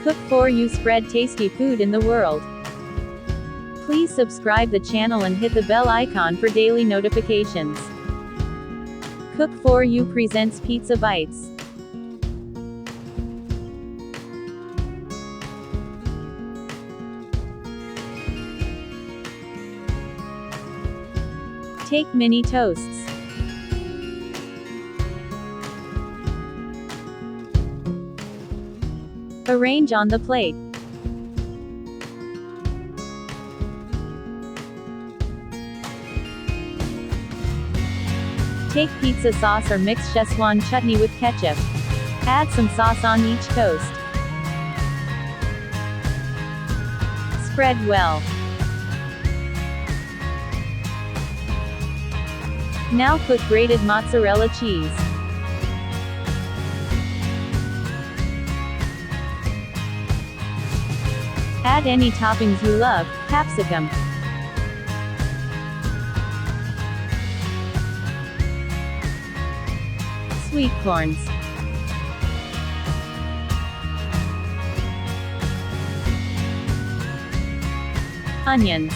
Cook for you, spread tasty food in the world. Please subscribe the channel and hit the bell icon for daily notifications. Cook for You presents Pizza Bites. Take mini toasts. Arrange on the plate. Take pizza sauce or mixed Szechuan chutney with ketchup. Add some sauce on each toast. Spread well. Now put grated mozzarella cheese. Add any toppings you love, capsicum, sweetcorns, onions,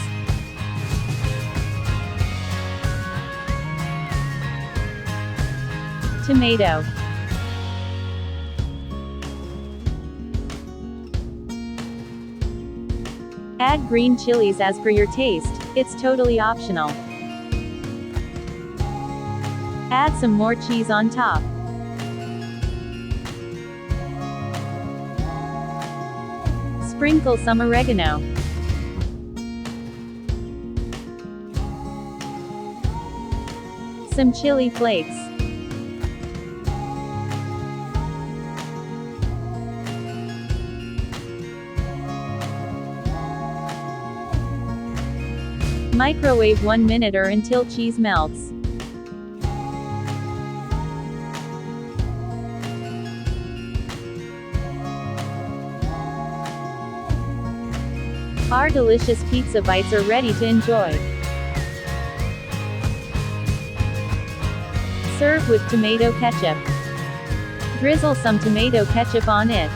tomato, add green chilies as per your taste, it's totally optional. Add some more cheese on top. Sprinkle some oregano. Some chili flakes. Microwave 1 minute or until cheese melts. Our delicious pizza bites are ready to enjoy. Serve with tomato ketchup. Drizzle some tomato ketchup on it.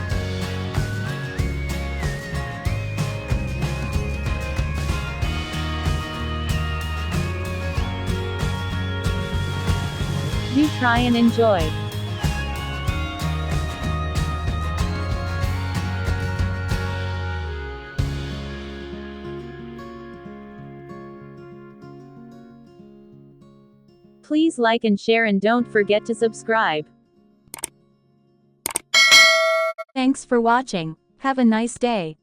Do try and enjoy. Please like and share and don't forget to subscribe. Thanks for watching. Have a nice day.